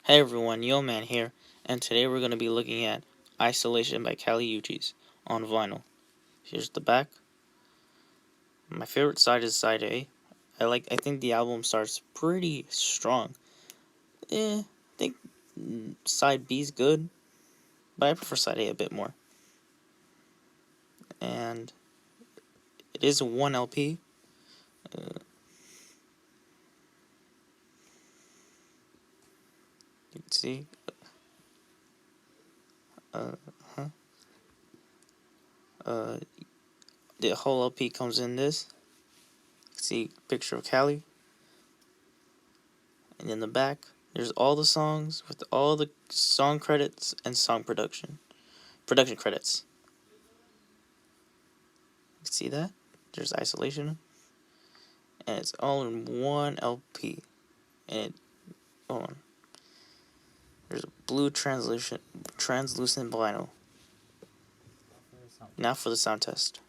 Hey everyone, Yo Man here, and today we're going to be looking at Isolation by Kali Uchis on vinyl. Here's the back. My favorite side is side A. I think the album starts pretty strong. I think side B is good, but I prefer side A a bit more. And it is a 1 LP. You can see. Uh, huh. The whole LP comes in this. You can see picture of Kali. And in the back, there's all the songs with all the song credits and song production credits. You can see that? There's Isolation. And it's all in 1 LP. And hold on. There's a blue translucent vinyl. Now for the sound test.